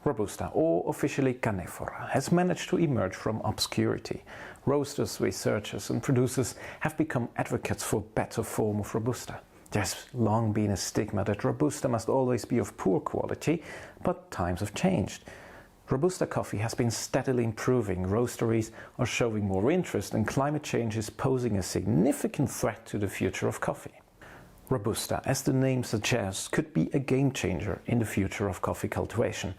Robusta, or officially Canephora, has managed to emerge from obscurity. Roasters, researchers and producers have become advocates for a better form of Robusta. There's long been a stigma that Robusta must always be of poor quality, but times have changed. Robusta coffee has been steadily improving, roasteries are showing more interest, and climate change is posing a significant threat to the future of coffee. Robusta, as the name suggests, could be a game changer in the future of coffee cultivation.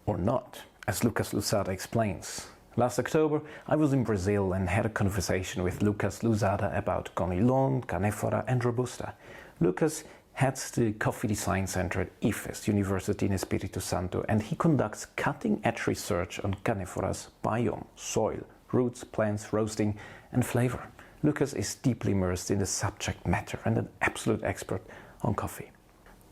Or not, as Lucas Louzada explains. Last October, I was in Brazil and had a conversation with Lucas Louzada about Conilon, Canephora and Robusta. Lucas heads the Coffee Design Center at IFES, University in Espírito Santo, and he conducts cutting-edge research on Canephora's biome, soil, roots, plants, roasting and flavor. Lucas is deeply immersed in the subject matter and an absolute expert on coffee.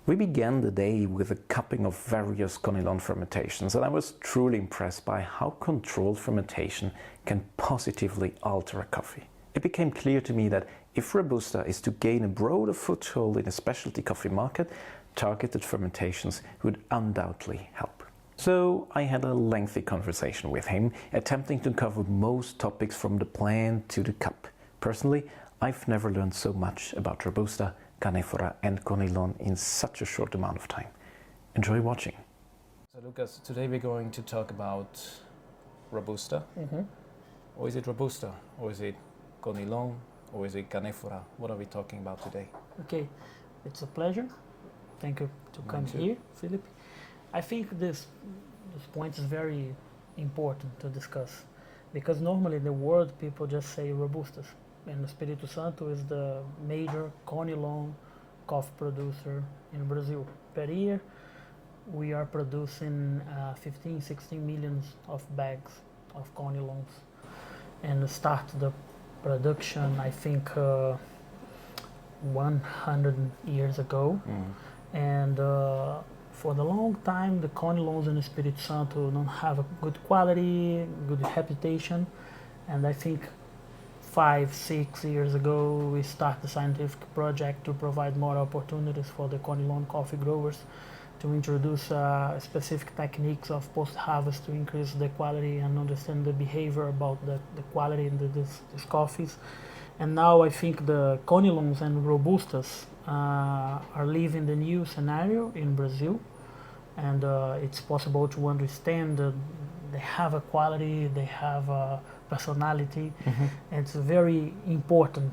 We began the day with a cupping of various Conilon fermentations, and I was truly impressed by how controlled fermentation can positively alter a coffee. It became clear to me that if Robusta is to gain a broader foothold in a specialty coffee market, targeted fermentations would undoubtedly help. So I had a lengthy conversation with him, attempting to cover most topics from the plant to the cup. Personally, I've never learned so much about Robusta, Canephora and Conilon in such a short amount of time. Enjoy watching. So Lucas, today we're going to talk about Robusta. Or is it Robusta? Or is it Conilon? Or is it Canephora? What are we talking about today? Okay, it's a pleasure. Thank you to come here, Philipp. I think this point is very important to discuss, because normally in the world people just say Robustas, and Espírito Santo is the major Conilon coffee producer in Brazil. Per year we are producing 15-16 million of bags of Conilons, and start the production I think 100 years ago. And for the long time the Conilons in Espírito Santo don't have a good quality, good reputation, and I think 5-6 years ago we started a scientific project to provide more opportunities for the Conilon coffee growers to introduce specific techniques of post-harvest to increase the quality and understand the behavior about the quality in these coffees. And now I think the Conilons and Robustas are living the new scenario in Brazil, and it's possible to understand that they have a quality, they have a personality. It's very important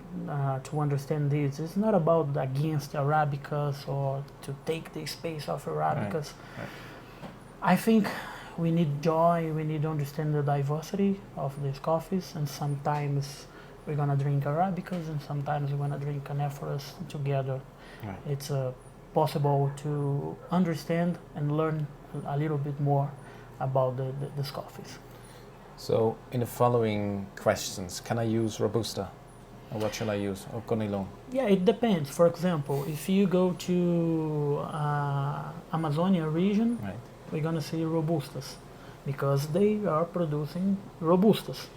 to understand this. It's not about against Arabicas or to take the space of Arabicas. Right. I think we need joy, we need to understand the diversity of these coffees, and sometimes we're gonna drink Arabicas and sometimes we're gonna drink Canephoras together. Right. It's possible to understand and learn a little bit more about these coffees. So in the following questions, can I use Robusta? Or what shall I use? Or Conilon? Yeah, it depends. For example, if you go to Amazonia region, right, we're going to see Robustas, because they are producing Robustas.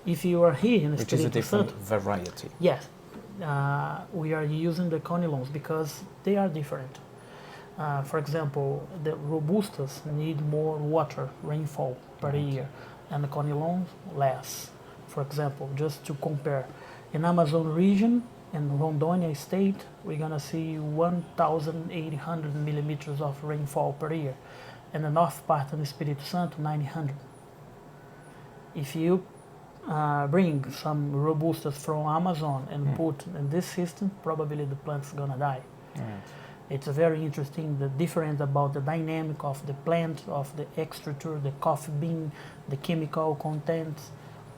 If you are here in which is a different variety. Yes, we are using the Conilons because they are different. For example, the Robustas need more water, rainfall per year, and the Conilons less. For example, just to compare, in Amazon region, in Rondônia state, we're gonna see 1,800 millimeters of rainfall per year. In the north part of the Espírito Santo, 900. If you bring some Robustas from Amazon and put in this system, probably the plant's gonna die. It's very interesting, the difference about the dynamic of the plant, of the extractor, the coffee bean, the chemical content,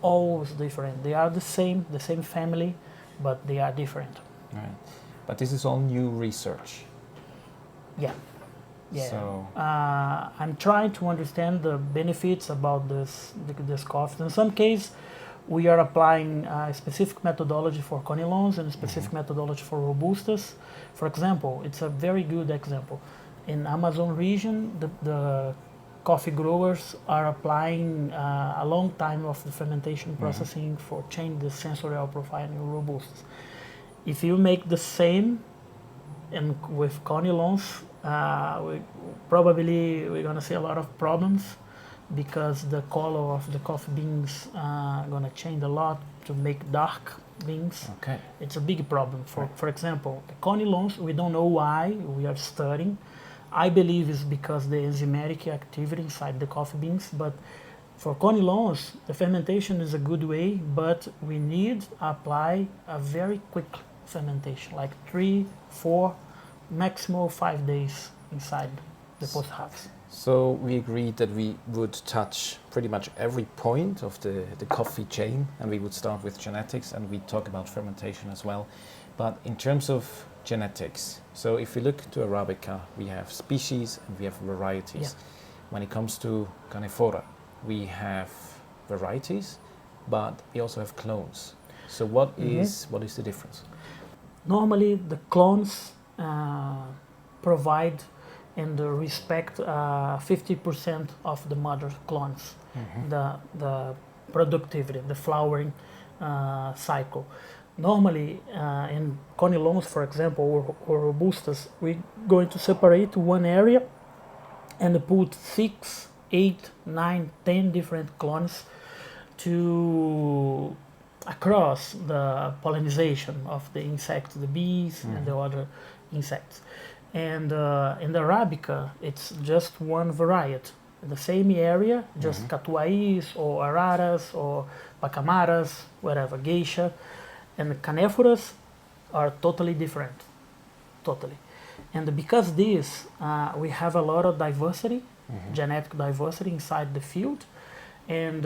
all is different. They are the same family, but they are different. Right. But this is all new research. Yeah. So I'm trying to understand the benefits about this coffee. In some case, we are applying a specific methodology for Conilons and a specific methodology for Robustas. For example, it's a very good example. In Amazon region, the coffee growers are applying a long time of the fermentation processing for change the sensorial profile in Robustas. If you make the same and with Conilons, we're gonna see a lot of problems because the color of the coffee beans gonna change a lot to make dark beans. Okay. It's a big problem. Right. For example, the Conilons, we don't know why, we are studying. I believe it's because the enzymatic activity inside the coffee beans, but for Conilons, the fermentation is a good way, but we need to apply a very quick fermentation, like 3, 4, maximum 5 days inside the post-harvest. So we agreed that we would touch pretty much every point of the coffee chain, and we would start with genetics, and we talk about fermentation as well. But in terms of genetics, so if we look to Arabica, we have species and we have varieties. Yeah. When it comes to Canephora, we have varieties, but we also have clones. So what is the difference? Normally, the clones provide and respect 50% of the mother clones, the productivity, the flowering cycle. Normally, in Conilons, for example, or Robustas, we're going to separate one area and put 6, 8, 9, 10 different clones to across the pollination of the insects, the bees and the other insects. And in the Arabica, it's just one variety. In the same area, just Catuais or Araras or Pacamaras, whatever, Geisha. And the Canephoras are totally different, totally. And because this, we have a lot of diversity, genetic diversity inside the field. And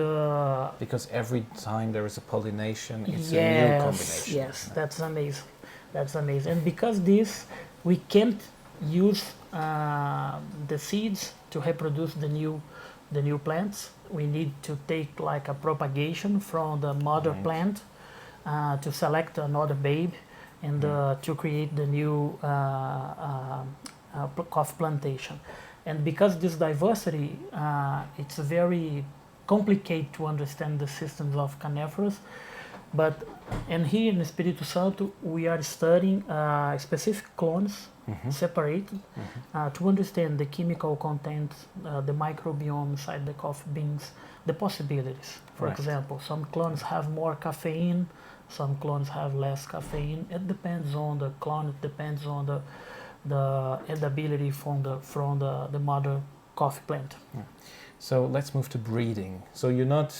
because every time there is a pollination, it's a new combination. Yes, that's amazing. That's amazing. And because this, we can't use the seeds to reproduce the new plants. We need to take like a propagation from the mother plant to select another babe and to create the new coffee plantation. And because this diversity, it's very complicated to understand the systems of Canephoras. And here in Espírito Santo, we are studying specific clones separated to understand the chemical content, the microbiome inside the coffee beans, the possibilities. For example, some clones have more caffeine, some clones have less caffeine. It depends on the clone, it depends on the edibility from the mother coffee plant. So let's move to breeding. So you're not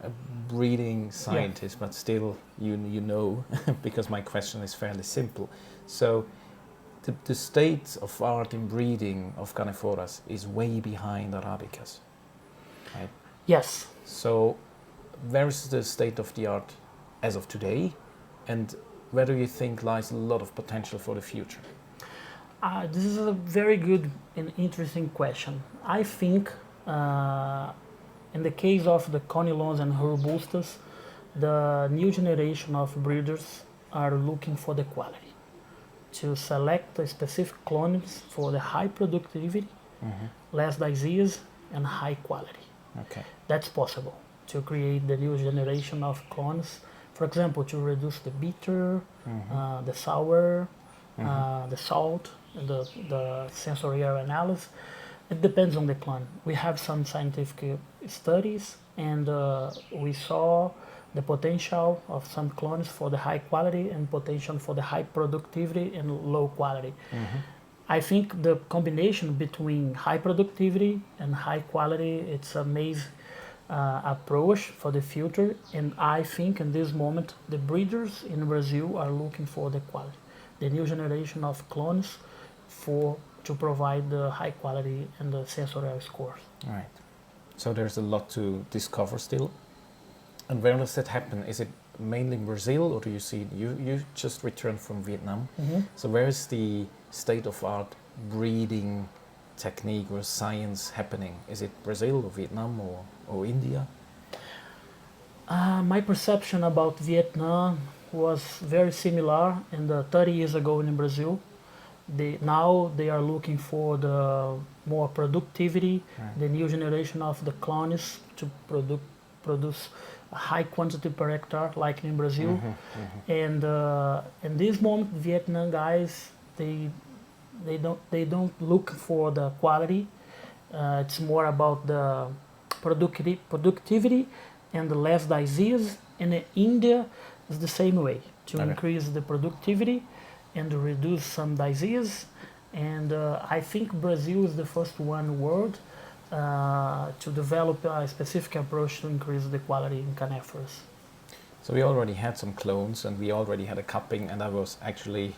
a breeding scientist, but still you know, because my question is fairly simple. So the state of art in breeding of Canephoras is way behind Arabicas, right? Yes. So where is the state of the art as of today, and where do you think lies a lot of potential for the future? This is a very good and interesting question. I think in the case of the Conilons and Robustas, the new generation of breeders are looking for the quality, to select the specific clones for the high productivity, less disease, and high quality. Okay. That's possible to create the new generation of clones. For example, to reduce the bitter, the sour, the salt, the sensorial analysis. It depends on the clone. We have some scientific studies, and we saw the potential of some clones for the high quality and potential for the high productivity and low quality. I think the combination between high productivity and high quality, it's an amazing approach for the future. And I think in this moment, the breeders in Brazil are looking for the quality, the new generation of clones to provide the high quality and the sensorial scores. Right. So there's a lot to discover still. And where does that happen? Is it mainly in Brazil, or do you see you just returned from Vietnam? So where is the state of art breeding technique or science happening? Is it Brazil or Vietnam or India? My perception about Vietnam was very similar in the 30 years ago in Brazil. Now they are looking for the more productivity, the new generation of the clones to produce a high quantity per hectare, like in Brazil. And in this moment, Vietnam guys, they They don't look for the quality. It's more about the productivity and the less disease. And in India is the same way to increase the productivity and reduce some disease. And I think Brazil is the first one in the world to develop a specific approach to increase the quality in canephoras. So we already had some clones and we already had a cupping, and I was actually,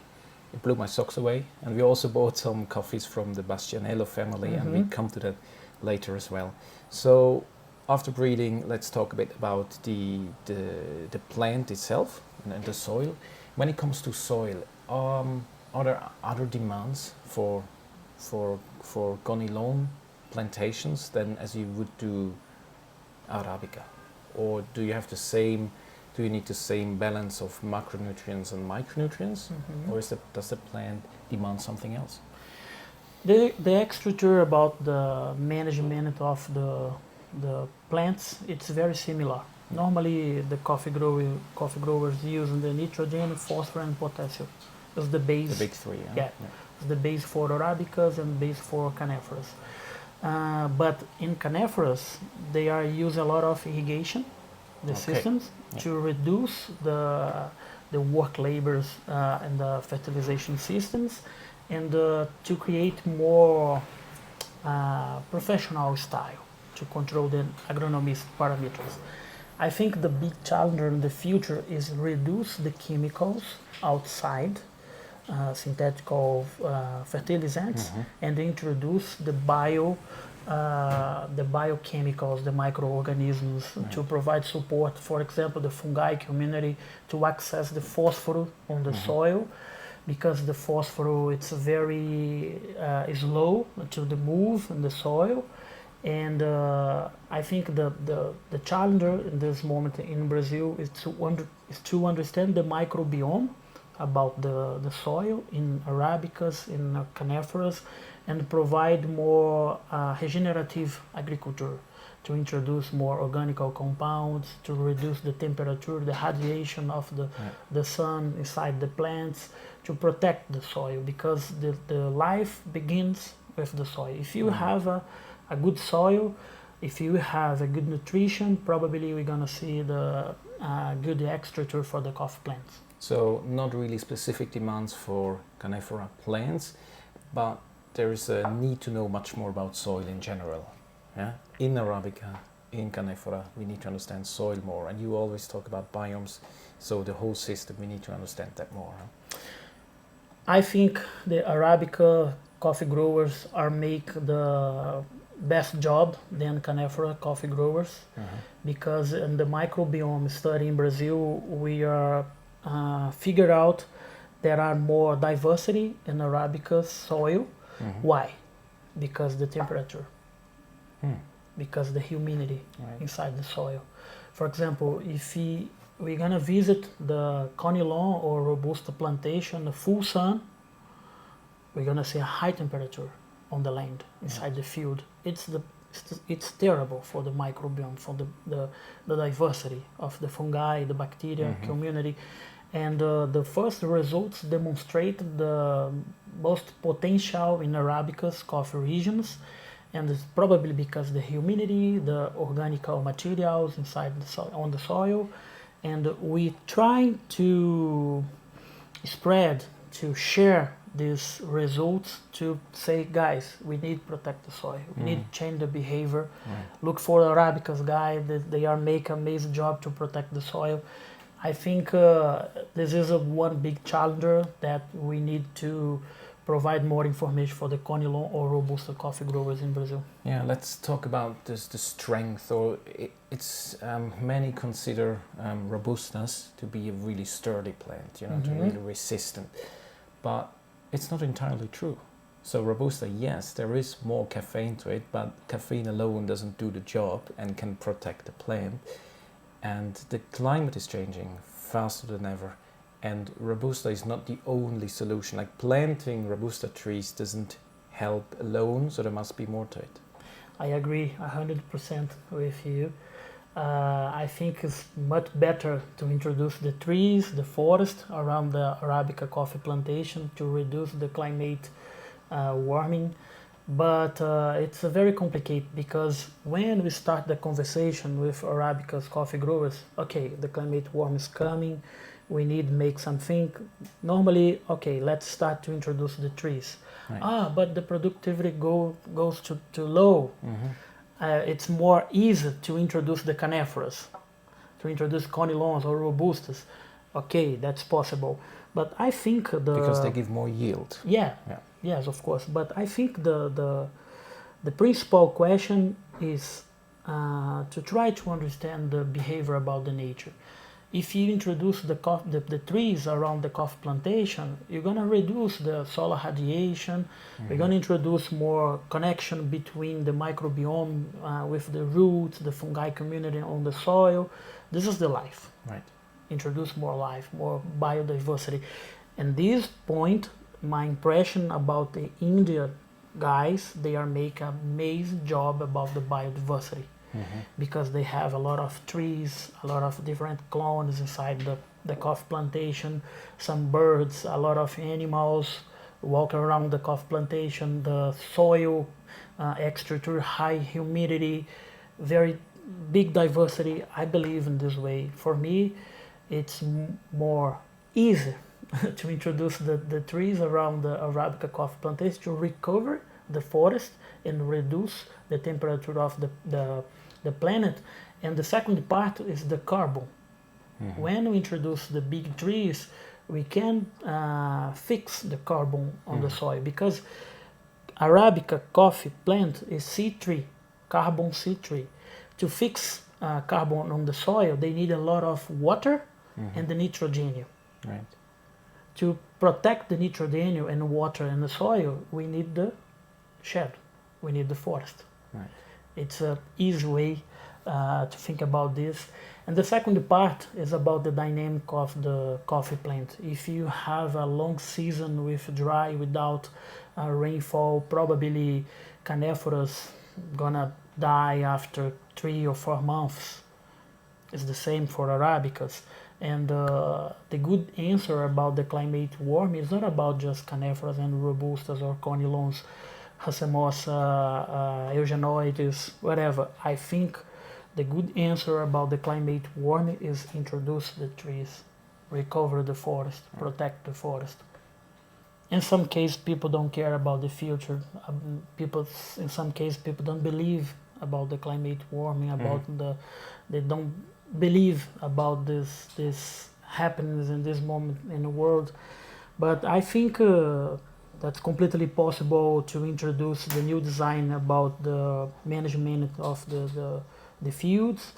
it blew my socks away. And we also bought some coffees from the Bastianello family, and we come to that later as well. So after breeding, let's talk a bit about the plant itself and the soil. When it comes to soil, are there other demands for Conilon plantations than as you would do Arabica? Or do you have the same, do you need the same balance of macronutrients and micronutrients? Or does the plant demand something else? The extra tour about the management of the plants, it's very similar. Normally the coffee growers use the nitrogen, phosphorus and potassium as the base. The big three, yeah. It's the base for Arabicas and base for Canephoras. But in Canephoras, they are use a lot of irrigation, systems, to reduce the work labors and the fertilization systems, and to create more professional style to control the agronomic parameters. I think the big challenge in the future is reduce the chemicals outside, synthetic fertilizants, and introduce the biochemicals, the microorganisms, to provide support. For example, the fungi community to access the phosphorus on the soil, because the phosphorus it's very slow to the move in the soil. And I think the challenge in this moment in Brazil is to understand the microbiome about the soil in Arabicas, in Canephoras, and provide more regenerative agriculture, to introduce more organic compounds, to reduce the temperature, the radiation of the sun inside the plants, to protect the soil, because the life begins with the soil. If you have a good soil, if you have a good nutrition, probably we're gonna see the good extractor for the coffee plants. So not really specific demands for Canephora plants, but there is a need to know much more about soil in general. Yeah? In Arabica, in Canephora, we need to understand soil more, and you always talk about biomes, so the whole system, we need to understand that more. Huh? I think the Arabica coffee growers are make the best job than Canephora coffee growers, because in the microbiome study in Brazil, we are figured out there are more diversity in Arabica soil. Why? Because the temperature, because the humidity inside the soil. For example, if we're gonna visit the Conilon or Robusta plantation, the full sun, we're gonna see a high temperature on the land inside the field. It's terrible for the microbiome, for the diversity of the fungi, the bacteria community. And the first results demonstrate the most potential in Arabica's coffee regions, and it's probably because the humidity, the organic materials inside on the soil, and we try to spread, to share these results, to say, guys, we need to protect the soil, we need to change the behavior. Look for Arabica's guide, they are make an amazing job to protect the soil. I think this is one big challenge that we need to provide more information for the Conilon or Robusta coffee growers in Brazil. Yeah, let's talk about the strength, or it's many consider Robustas to be a really sturdy plant, you know, to really resistant, but it's not entirely true. So Robusta, yes, there is more caffeine to it, but caffeine alone doesn't do the job and can protect the plant. And the climate is changing faster than ever. And Robusta is not the only solution. Like planting Robusta trees doesn't help alone, so there must be more to it. I agree 100% with you. I think it's much better to introduce the trees, the forest around the Arabica coffee plantation to reduce the climate warming, but it's very complicated because when we start the conversation with Arabica's coffee growers, okay, the climate warm is coming, we need to make something. Normally, okay, let's start to introduce the trees. Right. But the productivity goes too low. It's more easy to introduce the Canephoras, to introduce Conilons or Robustas. Okay, that's possible. But I think because they give more yield. Yeah. Yes, of course. But I think the principal question is to try to understand the behavior about the nature. If you introduce the trees around the coffee plantation, you're going to reduce the solar radiation. You're going to introduce more connection between the microbiome with the roots, the fungi community on the soil. This is the life. Right. Introduce more life, more biodiversity. And this point, my impression about the India guys, they are making an amazing job about the biodiversity. Because they have a lot of trees, a lot of different clones inside the coffee plantation, some birds, a lot of animals walking around the coffee plantation, the soil, extra high humidity, very big diversity. I believe in this way. For me, it's more easy to introduce the trees around the Arabica coffee plantation to recover the forest and reduce the temperature of the planet. And the second part is the carbon. When we introduce the big trees, we can fix the carbon on the soil, because Arabica coffee plant is C3, carbon C3. To fix carbon on the soil, they need a lot of water and the nitrogen. Right. To protect the nitrogen and water in the soil, we need the shed, we need the forest. Right. It's an easy way to think about this. And the second part is about the dynamic of the coffee plant. If you have a long season with dry, without rainfall, probably Canephoras gonna die after 3 or 4 months. It's the same for Arabicas. And the good answer about the climate warm is not about just Canephoras and Robustas or Conilons, Racemosa, Eugenoides, whatever. I think the good answer about the climate warming is introduce the trees, recover the forest, protect the forest. In some cases, people don't care about the future. In some cases, people don't believe about the climate warming, about they don't believe about this happenings in this moment in the world. But I think that's completely possible to introduce the new design about the management of the fields,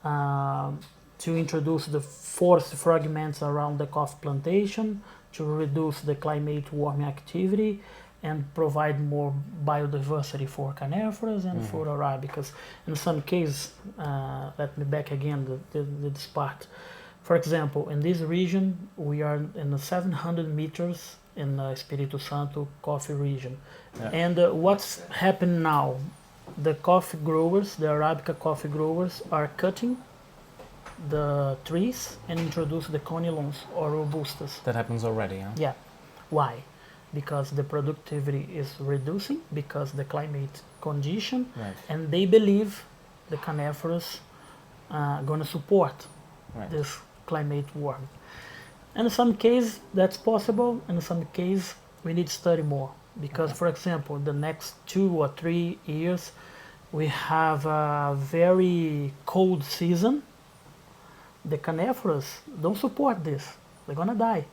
to introduce the forest fragments around the coffee plantation, to reduce the climate warming activity and provide more biodiversity for Canephoras and for Arabicas. In some cases, let me back again this part. For example, in this region, we are in the 700 meters in the Espírito Santo coffee region. Yeah. And what's happened now? The coffee growers, the Arabica coffee growers, are cutting the trees and introduce the Conilons or Robustas. That happens already, huh? Yeah. Why? Because the productivity is reducing, because the climate condition, and they believe the Canephoras are going to support this climate warming. And in some cases that's possible, and in some cases we need to study more. Because, for example, the next 2 or 3 years, we have a very cold season. The Canephoras don't support this. They're gonna die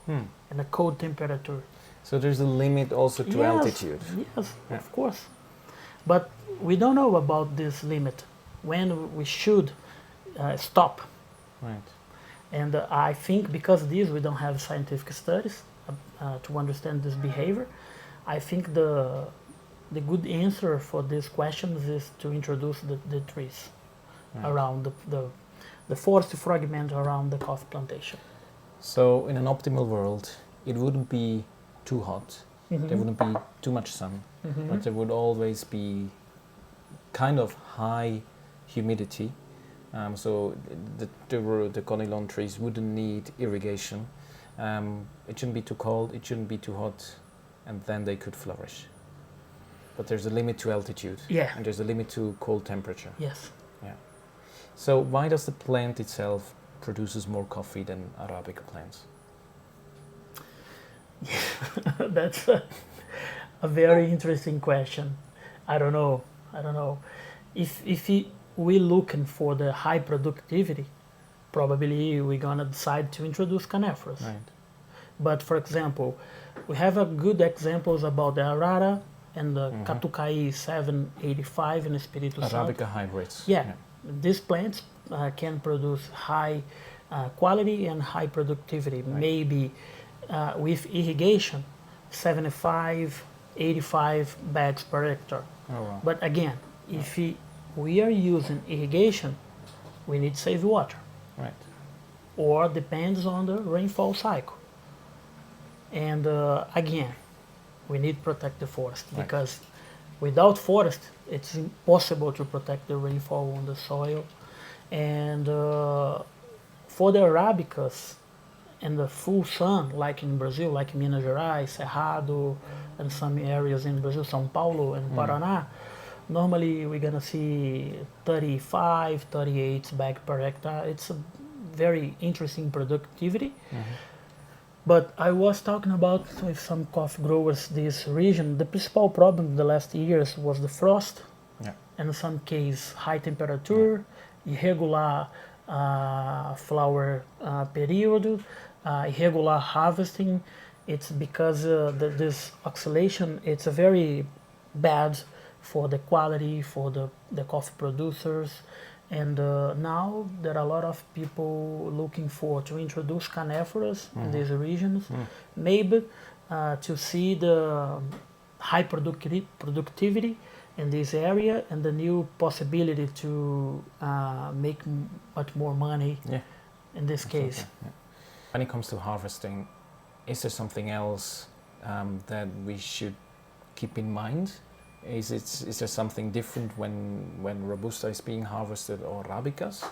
in a cold temperature. So there's a limit also to altitude. Yes, of course. But we don't know about this limit, when we should stop. Right. And I think because of this, we don't have scientific studies to understand this behavior. I think the good answer for these questions is to introduce the trees around the forest fragment around the coffee plantation. So in an optimal world, it wouldn't be too hot, there wouldn't be too much sun, but there would always be kind of high humidity. So the Conilon trees wouldn't need irrigation. It shouldn't be too cold, it shouldn't be too hot. and then they could flourish. But there's a limit to altitude. Yeah. And there's a limit to cold temperature. Yes. Yeah. So why does the plant itself produces more coffee than Arabica plants? That's a very interesting question. I don't know. If we looking for the high productivity, probably we're gonna decide to introduce canephoras. Right. But for example, we have a good examples about the Arara and the Catucaí 785 in Espírito Santo. Arabica hybrids. Yeah. These plants can produce high quality and high productivity. Right. Maybe with irrigation, 75, 85 bags per hectare. Oh, wow. But again, if we are using irrigation, we need to save water. Right. Or depends on the rainfall cycle. And again, we need to protect the forest, Right. because without forest, it's impossible to protect the rainfall on the soil. And for the Arabicas and the full sun, like in Brazil, like Minas Gerais, Cerrado, and some areas in Brazil, São Paulo and Paraná, normally we're gonna see 35, 38 bags per hectare. It's a very interesting productivity. But I was talking about with some coffee growers this region. The principal problem the last years was the frost, Yeah. and in some case high temperature, irregular flower period, irregular harvesting. It's because this oxidation, it's a very bad for the quality, for the coffee producers. And now there are a lot of people looking for to introduce canephoras in these regions, maybe to see the high productivity in this area and the new possibility to make much more money in this case. Yeah. When it comes to harvesting, is there something else that we should keep in mind? Is there something different when Robusta is being harvested or Arabicas?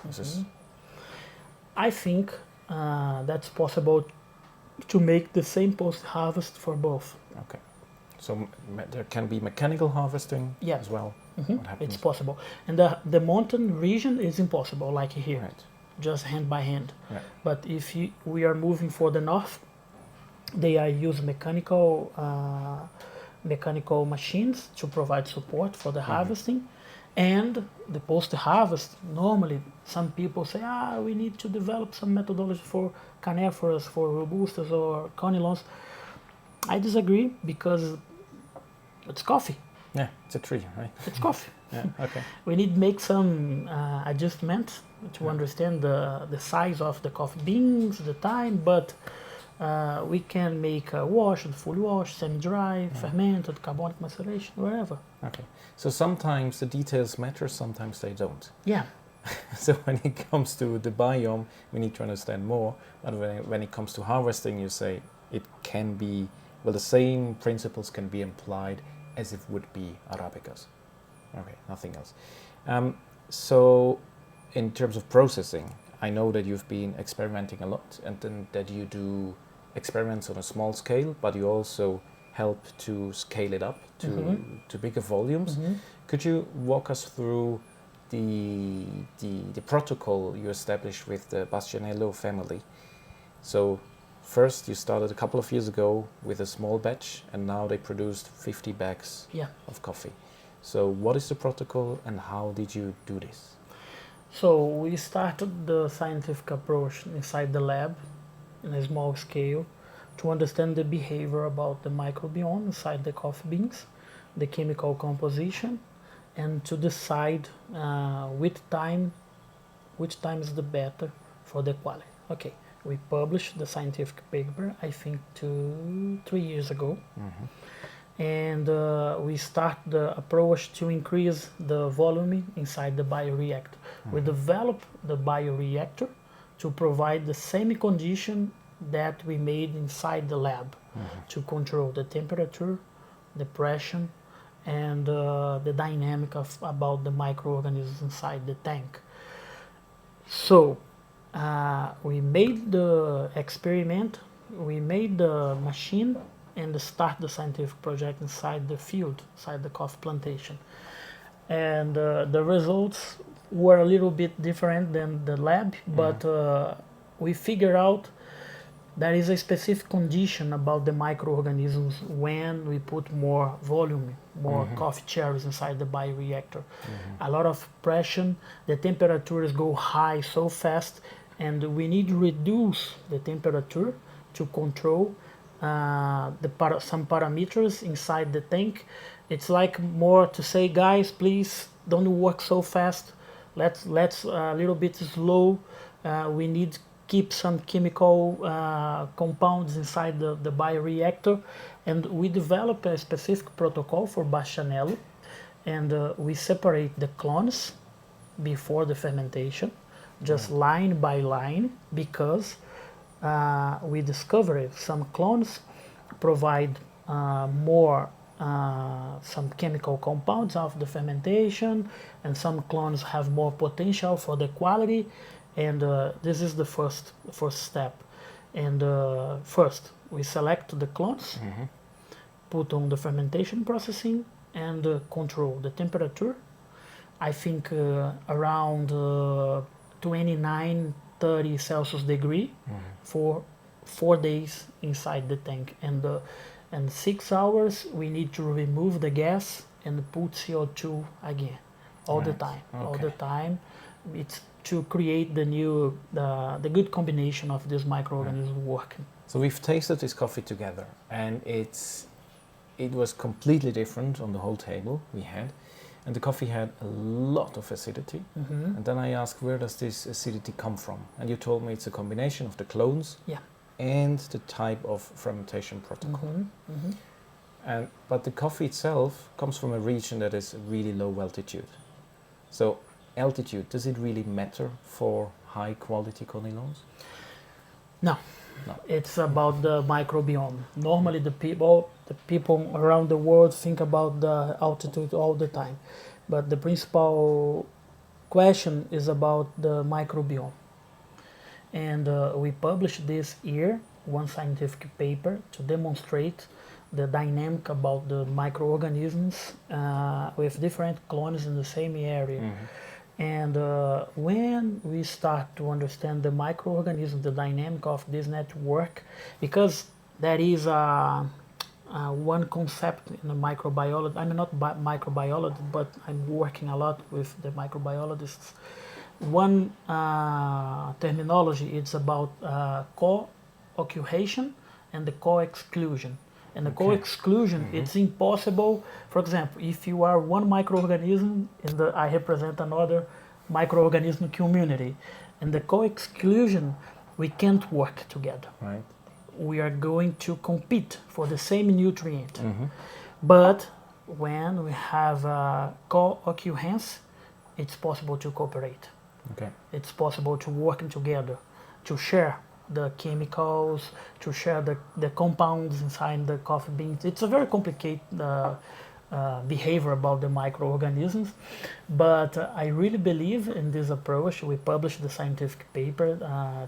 I think that's possible to make the same post-harvest for both. Okay. So there can be mechanical harvesting as well? What happens? It's possible. And the mountain region is impossible, like here, Right. just hand by hand. Right. But if we are moving for the north, they are use mechanical machines to provide support for the harvesting. And the post-harvest, normally some people say, we need to develop some methodology for canephoras, for robustas or conilons. I disagree, because it's coffee. Yeah, it's a tree, right? It's coffee. Yeah, okay. We need to make some adjustments to understand the size of the coffee beans, the time, but we can make a wash, full wash, semi-dry, fermented, carbonic maceration, whatever. Okay. So sometimes the details matter, sometimes they don't. Yeah. So when it comes to the biome, we need to understand more. But when it comes to harvesting, you say it can be, well, the same principles can be applied as if would be Arabicas. Okay, nothing else. So in terms of processing, I know that you've been experimenting a lot, and then that you do experiments on a small scale, but you also help to scale it up to bigger volumes. Could you walk us through the protocol you established with the Bastianello family? So first you started a couple of years ago with a small batch, and now they produced 50 bags of coffee. So what is the protocol and how did you do this? So we started the scientific approach inside the lab in a small scale to understand the behavior about the microbiome inside the coffee beans, the chemical composition, and to decide which time is the better for the quality. Okay, we published the scientific paper, I think 3 years ago. And we start the approach to increase the volume inside the bioreactor. We develop the bioreactor to provide the same condition that we made inside the lab to control the temperature, the pressure, and the dynamic about the microorganisms inside the tank. So we made the experiment, we made the machine and start the scientific project inside the field, inside the coffee plantation. And the results were a little bit different than the lab, but we figured out there is a specific condition about the microorganisms when we put more volume, more coffee cherries inside the bioreactor. A lot of pressure, the temperatures go high so fast, and we need to reduce the temperature to control some parameters inside the tank. It's like more to say, guys, please don't work so fast. Let's a little bit slow. We need keep some chemical compounds inside the bioreactor, and we develop a specific protocol for Bastianello, and we separate the clones before the fermentation, just line by line, because we discovered some clones provide more some chemical compounds of the fermentation, and some clones have more potential for the quality. And this is the first step. And first, we select the clones, put on the fermentation processing, and control the temperature. I think around 29, 30 Celsius degree for 4 days inside the tank. And 6 hours, we need to remove the gas and put CO2 again, all the time. Okay. All the time. It's to create the good combination of this microorganism working. So we've tasted this coffee together, and it was completely different on the whole table we had, and the coffee had a lot of acidity. And then I asked, where does this acidity come from? And you told me it's a combination of the clones and the type of fermentation protocol. But the coffee itself comes from a region that is really low altitude. So altitude, does it really matter for high quality Conilons? No. It's about the microbiome. Normally the people around the world think about the altitude all the time, but the principal question is about the microbiome. And we published this year one scientific paper to demonstrate the dynamic about the microorganisms with different clones in the same area. And when we start to understand the microorganism, the dynamic of this network, because there is one concept in the microbiology, I'm not microbiologist, but I'm working a lot with the microbiologists. One terminology, it's about co-occupation and the co-exclusion. And the co-exclusion, it's impossible. For example, if you are one microorganism and I represent another microorganism community, and the co-exclusion, we can't work together. Right. We are going to compete for the same nutrient. But when we have co-occurrence, it's possible to cooperate. It's possible to work together, to share the chemicals, to share the compounds inside the coffee beans. It's a very complicated behavior about the microorganisms, but I really believe in this approach. We published the scientific paper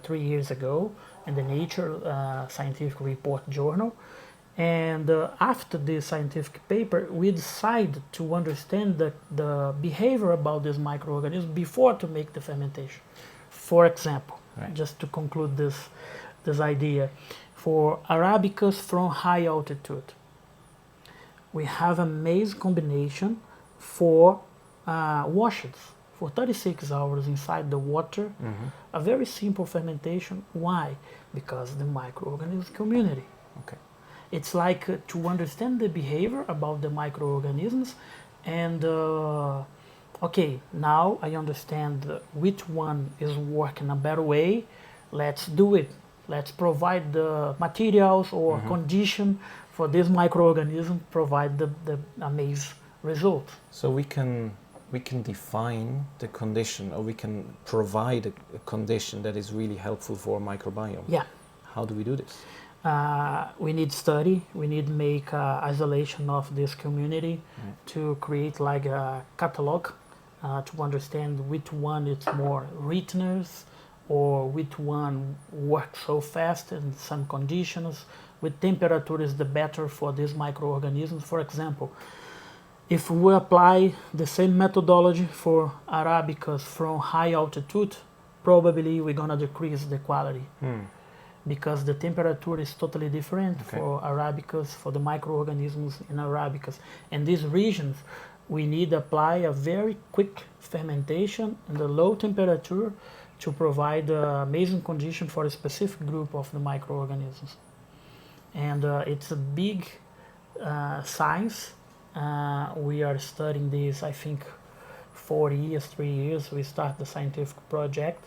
3 years ago in the Nature Scientific Report Journal, and after this scientific paper, we decided to understand the behavior about this microorganism before to make the fermentation. For example, just to conclude this idea, for Arabicas from high altitude, we have a maize combination for washed for 36 hours inside the water. A very simple fermentation. Why? Because the microorganism community. It's like to understand the behavior about the microorganisms, and okay, now I understand which one is working a better way. Let's do it. Let's provide the materials or condition for this microorganism, provide the amazing result. So we can define the condition, or we can provide a condition that is really helpful for a microbiome. Yeah. How do we do this? We need study. We need make isolation of this community to create like a catalog to understand which one is more richness, or which one works so fast in some conditions, with temperature is the better for these microorganisms. For example, if we apply the same methodology for Arabicas from high altitude, probably we're gonna decrease the quality because the temperature is totally different for Arabicas, for the microorganisms in Arabicas. And these regions, we need to apply a very quick fermentation in the low temperature to provide amazing condition for a specific group of the microorganisms. And it's a big science. We are studying this, I think, 4 years, 3 years. We start the scientific project.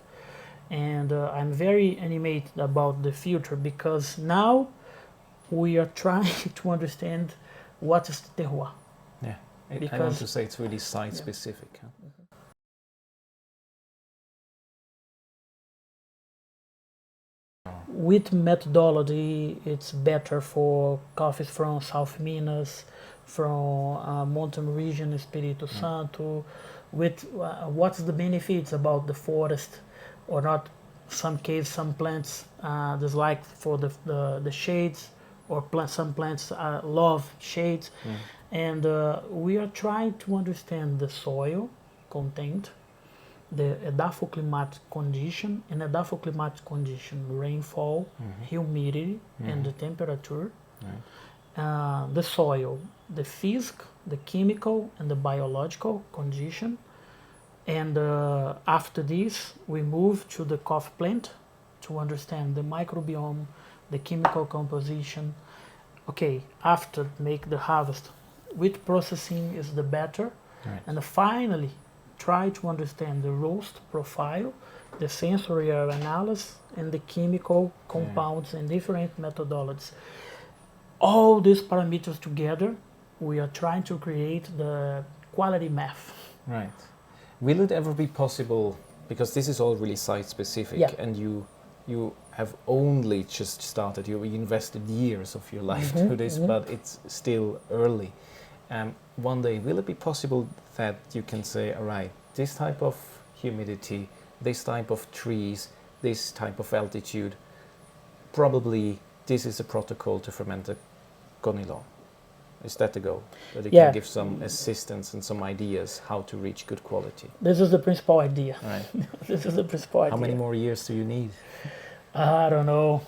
And I'm very animated about the future because now we are trying to understand what is the terroir. Yeah, I want to say it's really site-specific. With methodology, it's better for coffees from South Minas, from mountain region, Espírito Santo. With what's the benefits about the forest, or not? Some cases, some plants dislike for the shades, or some plants love shades, and we are trying to understand the soil content, the edapoclimatic condition, and edapoclimatic condition, rainfall, humidity, and the temperature, the soil, the physical, the chemical, and the biological condition. And after this, we move to the coffee plant to understand the microbiome, the chemical composition. Okay, after make the harvest, which processing is the better, and finally try to understand the roast profile, the sensorial analysis, and the chemical compounds and different methodologies. All these parameters together, we are trying to create the quality math. Right. Will it ever be possible, because this is all really site-specific, and you have only just started, you invested years of your life to this, but it's still early. One day, will it be possible that you can say, all right, this type of humidity, this type of trees, this type of altitude, probably this is a protocol to ferment a Conilon? Is that the goal? That it can give some assistance and some ideas how to reach good quality? This is the principal idea. Right. This is the principal idea. How many more years do you need? I don't know.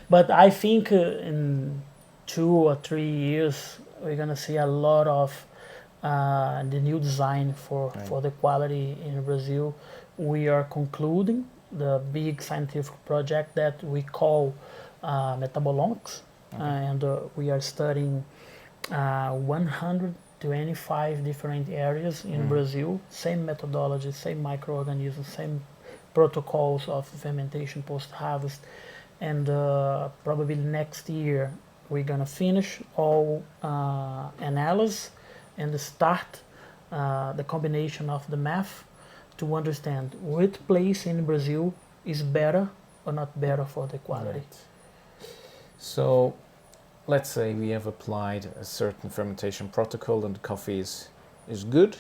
But I think in 2 or 3 years, we're going to see a lot of the new design for the quality in Brazil. We are concluding the big scientific project that we call Metaboloncs. And we are studying 125 different areas in Brazil, same methodology, same microorganisms, same protocols of fermentation post-harvest. And probably next year we're gonna finish all analysis and start the combination of the math to understand which place in Brazil is better or not better for the quality. Right. So let's say we have applied a certain fermentation protocol and the coffee is good.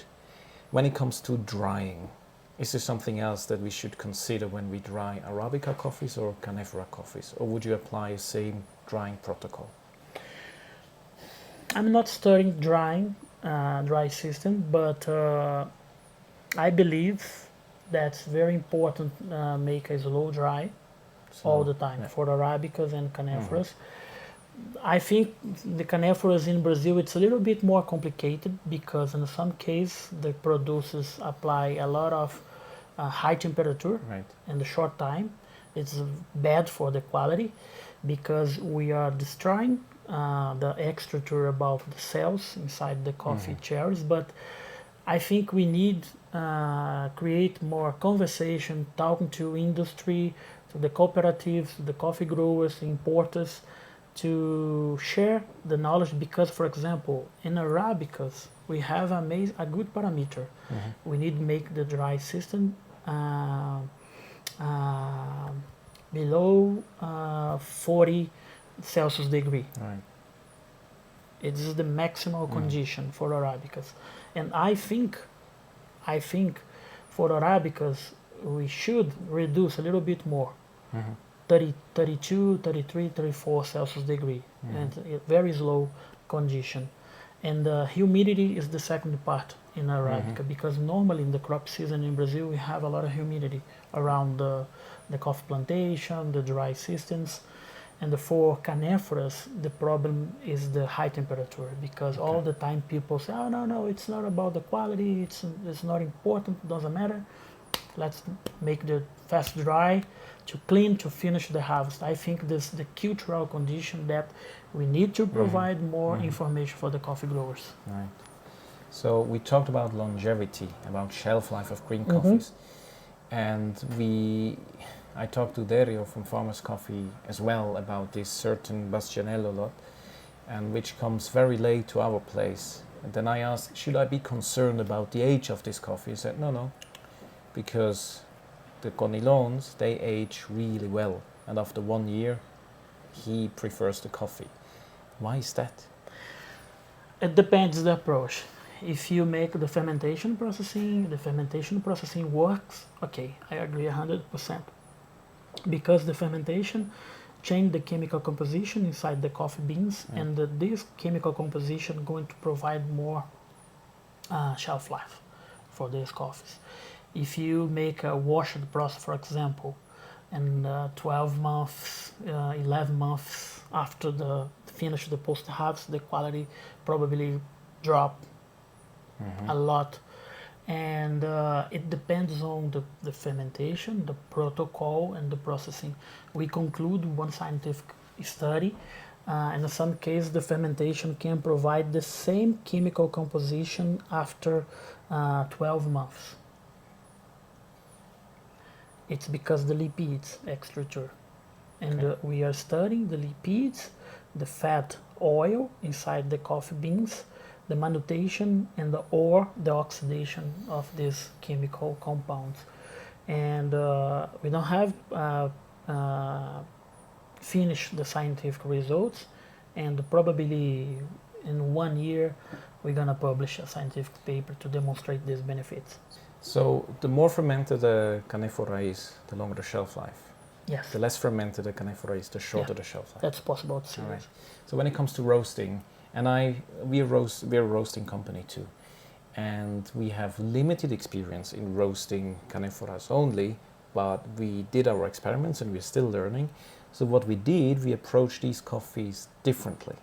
When it comes to drying, is there something else that we should consider when we dry Arabica coffees or Canephora coffees? Or would you apply the same drying protocol? I'm not studying dry system, but I believe that's very important, make a slow dry all the time for Arabicas and Canephoras. I think the Canephoras in Brazil, it's a little bit more complicated because in some cases the producers apply a lot of high temperature in the short time. It's bad for the quality because we are destroying the extrature about the cells inside the coffee cherries. But I think we need create more conversation, talking to industry, to the cooperatives, the coffee growers, the importers, to share the knowledge. Because, for example, in Arabicas, we have a good parameter. We need to make the dry system below 40 Celsius degree. It is the maximal condition for Arabicas. And I think for Arabicas, we should reduce a little bit more. 30, 32, 33, 34 Celsius degree, and very slow condition. And humidity is the second part in Arabica, because normally in the crop season in Brazil we have a lot of humidity around the coffee plantation, the dry systems. And for canephoras, the problem is the high temperature, because all the time people say, oh, no, it's not about the quality, it's not important, doesn't matter. Let's make the fast dry to clean, to finish the harvest. I think this the cultural condition that we need to provide more information for the coffee growers. Right. So we talked about longevity, about shelf life of green coffees. And I talked to Dario from Farmers Coffee as well about this certain Bastianello lot, and which comes very late to our place. And then I asked, should I be concerned about the age of this coffee? He said, no, because the Conilons, they age really well. And after 1 year, he prefers the coffee. Why is that? It depends the approach. If you make the fermentation processing works, okay, I agree 100%. Because the fermentation change the chemical composition inside the coffee beans, and this chemical composition going to provide more shelf life for these coffees. If you make a washed process, for example, and 12 months, 11 months after the finish the post-harvest, the quality probably drop a lot. And it depends on the fermentation, the protocol, and the processing. We conclude one scientific study, and in some cases the fermentation can provide the same chemical composition after 12 months. It's because the lipids structure, and we are studying the lipids, the fat oil inside the coffee beans, the manutention, and the oxidation of these chemical compounds. And we don't have finished the scientific results, and probably in 1 year we're gonna publish a scientific paper to demonstrate these benefits. So the more fermented a Canephora is, the longer the shelf life. Yes. The less fermented a Canephora is, the shorter the shelf life. That's possible to see. All right. So when it comes to roasting, and we're a roasting company too, and we have limited experience in roasting Canephoras only, but we did our experiments and we're still learning. So what we did, we approached these coffees differently.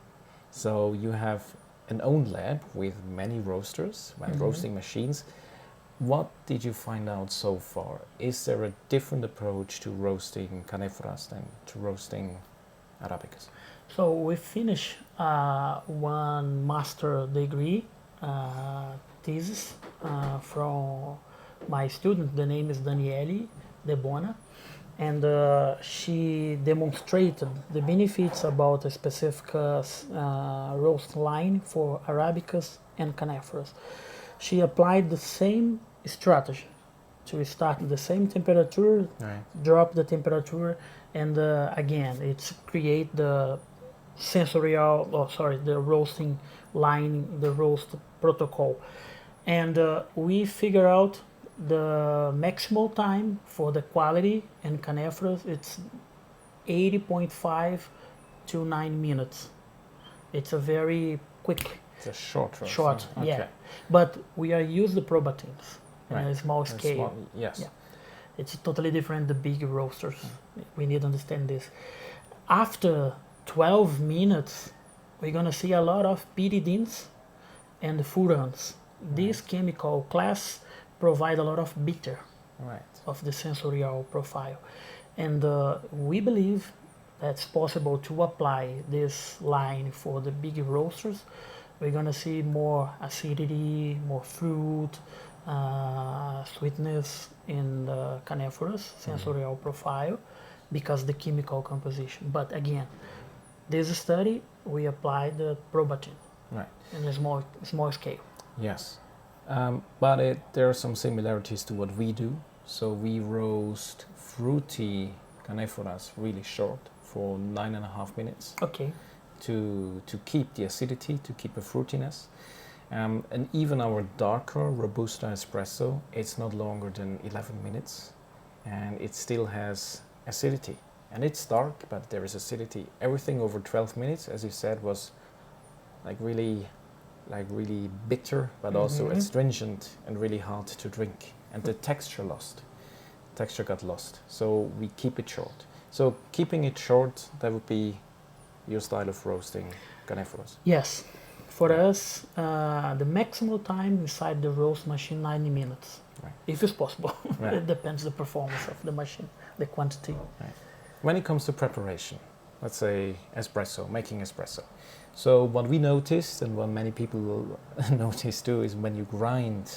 So you have an own lab with many roasters and roasting machines. What did you find out so far? Is there a different approach to roasting Canephoras than to roasting Arabicas? So we finished one master degree thesis from my student. The name is Daniele De Bona, and she demonstrated the benefits about a specific roast line for Arabicas and Canephoras. She applied the same strategy to start the same temperature, drop the temperature, and again, it's create the the roasting line, the roast protocol. And we figure out the maximal time for the quality and Canephoras, it's 80.5 to 9 minutes. It's a very quick. It's a short roast. Short, yeah. But we are use the probatins in a small scale. Yes. Yeah. It's totally different the big roasters. We need to understand this. After 12 minutes, we're gonna see a lot of pyridines and furans. This chemical class provide a lot of bitter of the sensorial profile. And we believe that's possible to apply this line for the big roasters. We're gonna see more acidity, more fruit, sweetness in the Canephoras sensorial profile because the chemical composition. But again, this study we applied the probatin in a small scale. Yes, but there are some similarities to what we do. So we roast fruity Canephoras really short for 9.5 minutes. Okay. To keep the acidity, to keep the fruitiness. And even our darker Robusta espresso, it's not longer than 11 minutes and it still has acidity. and it's dark, but there is acidity. Everything over 12 minutes, as you said, was like really bitter, but also astringent and really hard to drink. And the texture got lost. So we keep it short. So keeping it short, that would be your style of roasting Canephoras. Yes. For us, the maximum time inside the roast machine, 90 minutes, if it's possible. It depends the performance of the machine, the quantity. Right. When it comes to preparation, let's say making espresso. So what we noticed, and what many people will notice too, is when you grind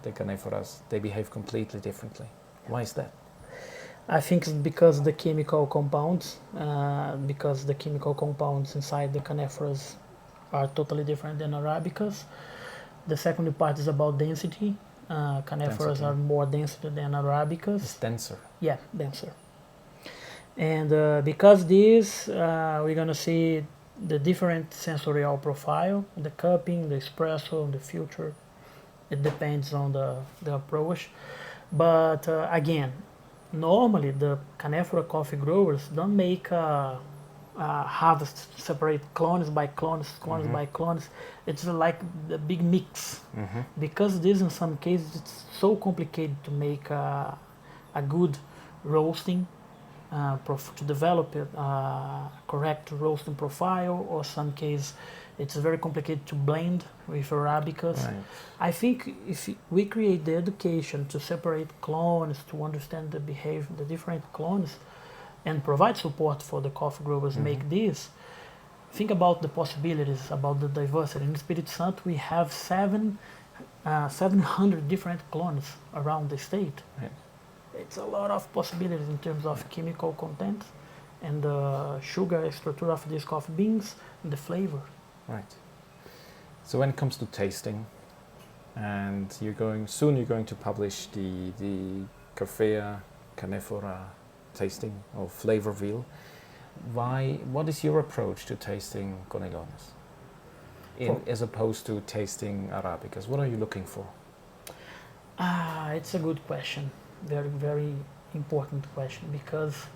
the Canephoras, they behave completely differently. Why is that? I think it's because the chemical compounds inside the Canephoras are totally different than Arabicas. The second part is about density. Canephoras are more dense than Arabicas. It's denser. Yeah, denser. And because this, we're gonna see the different sensorial profile, the cupping, the espresso, the filter. It depends on the approach. But again, normally the Canephora coffee growers don't make harvest separate clones by clones by clones. It's like the big mix. Because this in some cases it's so complicated to make a good roasting to develop a correct roasting profile, or some case it's very complicated to blend with Arabicas. Right. I think if we create the education to separate clones, to understand the behavior, the different clones, and provide support for the coffee growers make this, think about the possibilities, about the diversity. In Espírito Santo, we have 700 different clones around the state. Right. It's a lot of possibilities in terms of chemical content and the sugar structure of these coffee beans and the flavor. Right. So when it comes to tasting, and you're going to publish the Coffea Canephora tasting or flavor wheel. What is your approach to tasting Conilones as opposed to tasting Arabicas? What are you looking for? It's a good question. Very, very important question, because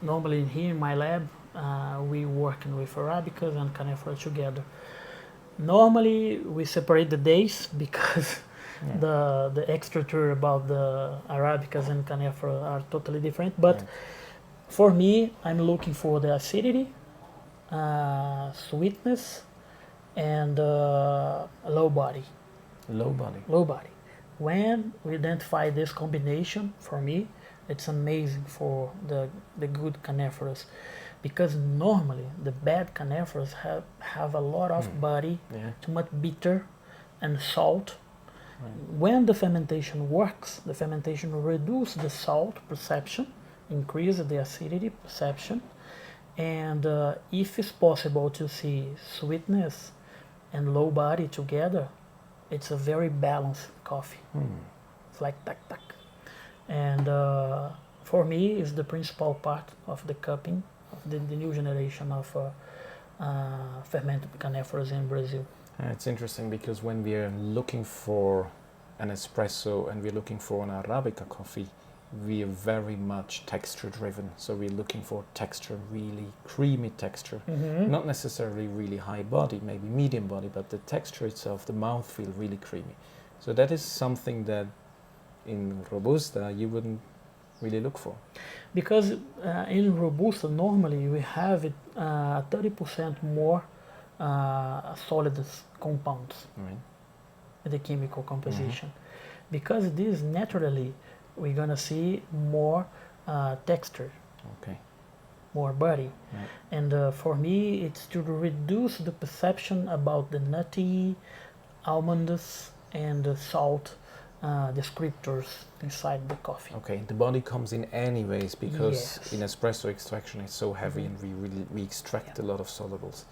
normally here in my lab we working with Arabicas and Canephora together. Normally we separate the days because the extracture about the Arabicas and Canephora are totally different. But for me, I'm looking for the acidity, sweetness, and low body. Low body. Low body. When we identify this combination, for me, it's amazing for the good Canephoras, because normally the bad Canephoras have a lot of body, too much bitter and salt. Right. When the fermentation works, the fermentation reduces the salt perception, increases the acidity perception, and if it's possible to see sweetness and low body together, it's a very balanced coffee. It's like tac tac. And for me, it's the principal part of the cupping of the new generation of fermented Canephoras in Brazil. It's interesting because when we are looking for an espresso and we're looking for an Arabica coffee, we are very much texture driven. So we're looking for texture, really creamy texture, not necessarily really high body, maybe medium body, but the texture itself, the mouthfeel, really creamy. So that is something that in Robusta you wouldn't really look for. Because in Robusta normally we have it 30% more solid compounds in the chemical composition. Because this naturally we're gonna see more texture, more body, and for me it's to reduce the perception about the nutty, almonds, and the salt descriptors inside the coffee. Okay, the body comes in anyways because in espresso extraction it's so heavy and we extract a lot of solubles.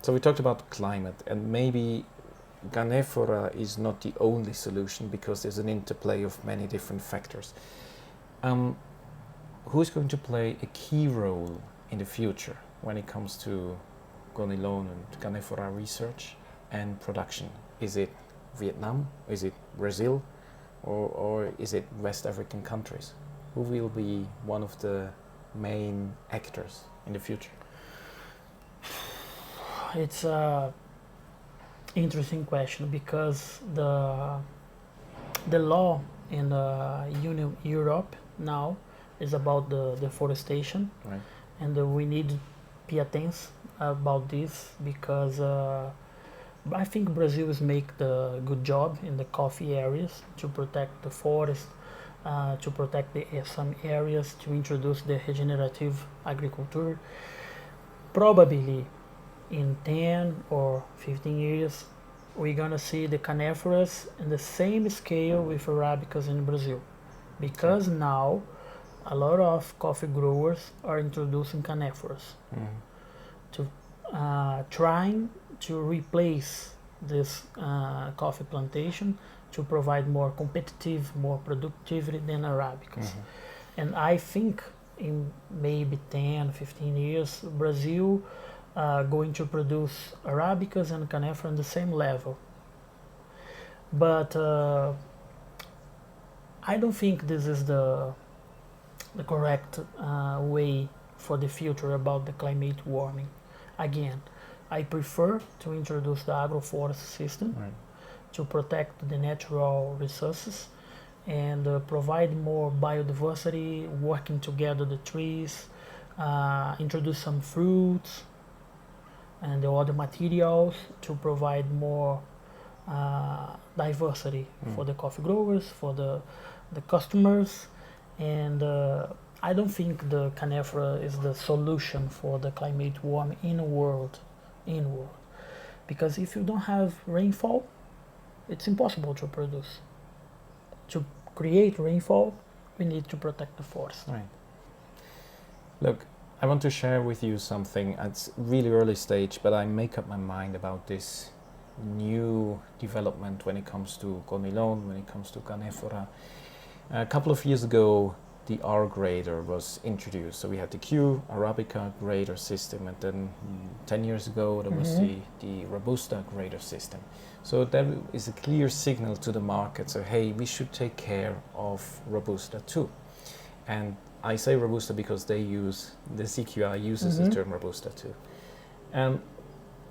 So we talked about climate, and maybe Canephora is not the only solution because there's an interplay of many different factors. Who's going to play a key role in the future when it comes to Conilon and Canephora research and production? Is it Vietnam? Is it Brazil? Or is it West African countries? Who will be one of the main actors in the future? It's a interesting question because the law in Europe now is about the deforestation, Right. and we need to pay attention about this because I think Brazil is make the good job in the coffee areas to protect the forest, to protect some areas, to introduce the regenerative agriculture. Probably in 10 or 15 years, we're gonna see the canephoras in the same scale with Arabicas in Brazil, because now a lot of coffee growers are introducing canephoras to trying to replace this coffee plantation to provide more competitive, more productivity than Arabicas. And I think in maybe 10, 15 years, Brazil going to produce Arabicas and Canephora on the same level. But I don't think this is the correct way for the future about the climate warming. Again, I prefer to introduce the agroforest system to protect the natural resources and provide more biodiversity, working together the trees, introduce some fruits and the other materials to provide more diversity for the coffee growers, for the customers, and I don't think the Canephora is the solution for the climate warming in the world, because if you don't have rainfall, it's impossible to produce. To create rainfall, we need to protect the forest. Right. Look, I want to share with you something. It's really early stage, but I make up my mind about this new development when it comes to Conilon, when it comes to Canephora. A couple of years ago, the R grader was introduced. So we had the Q Arabica grader system, and then 10 years ago there was the Robusta grader system. So that is a clear signal to the market. So hey, we should take care of Robusta too. And I say Robusta because they use, the CQI uses the term Robusta too. And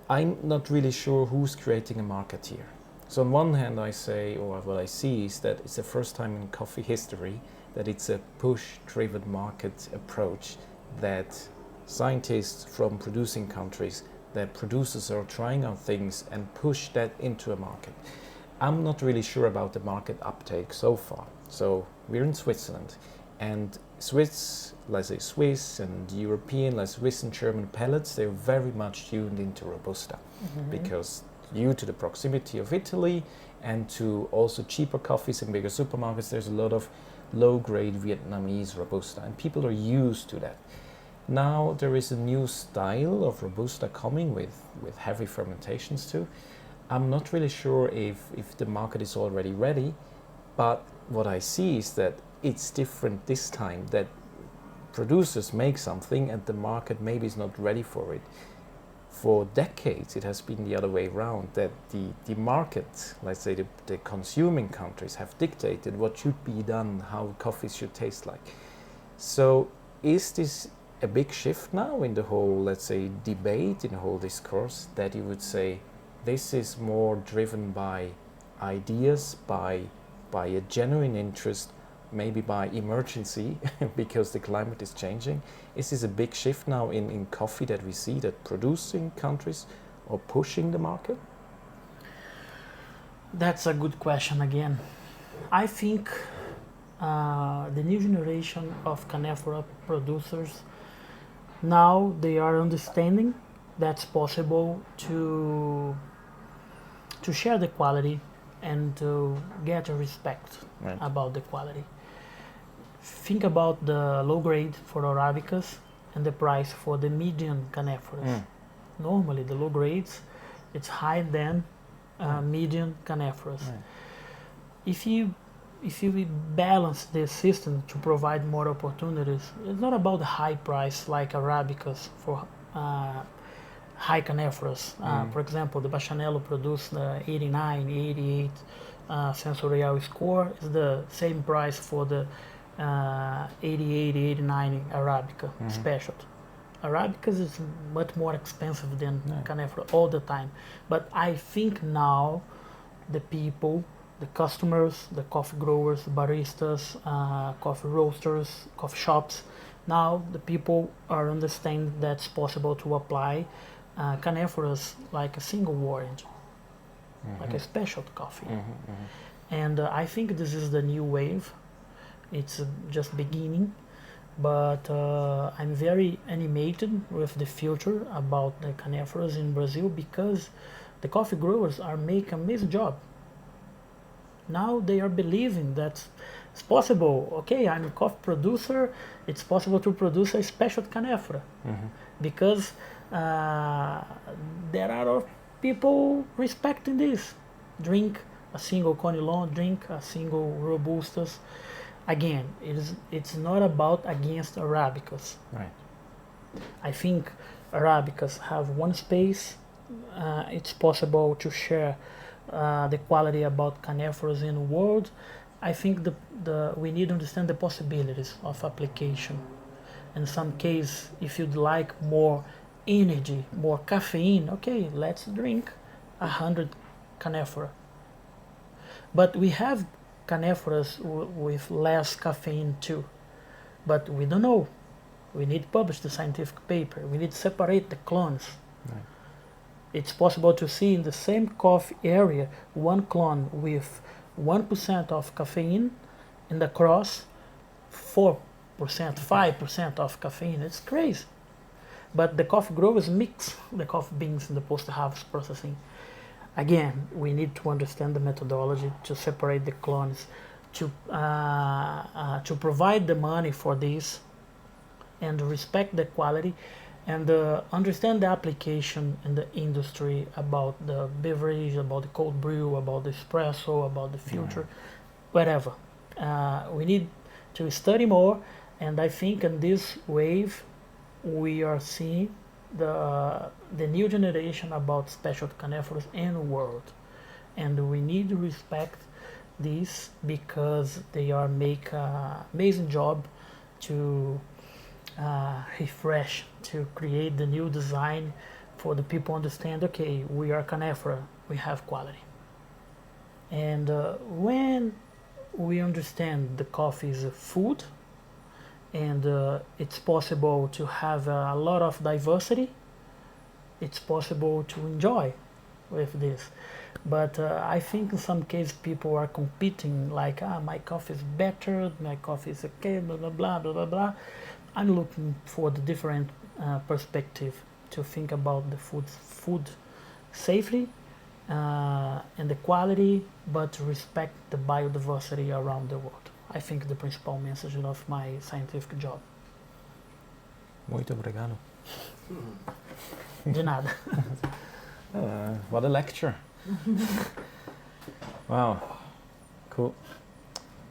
I'm not really sure who's creating a market here. So on one hand I say, or what I see is that it's the first time in coffee history that it's a push-driven market approach, that scientists from producing countries, that producers are trying out things and push that into a market. I'm not really sure about the market uptake so far. So we're in Switzerland, and Swiss, let's say Swiss and European, like Swiss and German palates, they're very much tuned into Robusta because due to the proximity of Italy and to also cheaper coffees in bigger supermarkets, there's a lot of low-grade Vietnamese Robusta, and people are used to that. Now there is a new style of Robusta coming with heavy fermentations too. I'm not really sure if the market is already ready, but what I see is that it's different this time, that producers make something and the market maybe is not ready for it. For decades it has been the other way around, that the market, let's say the consuming countries, have dictated what should be done, how coffees should taste like. So is this a big shift now in the whole, let's say, debate, in the whole discourse, that you would say this is more driven by ideas, by a genuine interest, maybe by emergency because the climate is changing? Is this a big shift now in coffee that we see, that producing countries are pushing the market? That's a good question again. I think the new generation of Canephora producers, now they are understanding that's possible to share the quality and to get a respect about the quality. Think about the low grade for Arabicas and the price for the medium Canephoras. Normally the low grades, it's higher than medium Canephoras. If you balance the system to provide more opportunities, it's not about the high price like Arabicas for high Canephoras. For example, the Bachanello produced 89, 88 sensorial score is the same price for the 88, 89 Arabica specialty. Arabicas is much more expensive than Canephora all the time. But I think now the people, the customers, the coffee growers, baristas, coffee roasters, coffee shops, now the people are understanding that it's possible to apply Canephoras like a single orange, like a specialty coffee. And I think this is the new wave. It's just beginning, but I'm very animated with the future about the Canephoras in Brazil because the coffee growers are making an amazing job. Now they are believing that it's possible. Okay, I'm a coffee producer. It's possible to produce a special Canephora because there are people respecting this. Drink a single Conilon, drink a single Robustas. Again, it's not about against Arabicas. Right. I think Arabicas have one space. It's possible to share the quality about Canephoras in the world. I think we need to understand the possibilities of application. In some case, if you'd like more energy, more caffeine, okay, let's drink 100 Canephora. But we have Canephoras with less caffeine too. But we don't know. We need to publish the scientific paper. We need to separate the clones. Right. It's possible to see in the same coffee area one clone with 1% of caffeine and across 4%, 5% of caffeine. It's crazy. But the coffee growers mix the coffee beans in the post-harvest processing. Again, we need to understand the methodology to separate the clones, to provide the money for this, and respect the quality, and understand the application in the industry about the beverage, about the cold brew, about the espresso, about the future, whatever. We need to study more, and I think in this wave we are seeing the new generation about specialty Canephoras in the world, and we need to respect this because they are make an amazing job to refresh, to create the new design for the people understand, okay, we are Canephora, we have quality. And when we understand the coffee is a food, and it's possible to have a lot of diversity, it's possible to enjoy with this. But I think in some cases people are competing like, my coffee is better, my coffee is okay, blah, blah, blah, blah, blah, blah. I'm looking for the different perspective to think about the food safely and the quality, but respect the biodiversity around the world. I think the principal message of my scientific job. Muito obrigado. De nada. What a lecture. Wow, cool.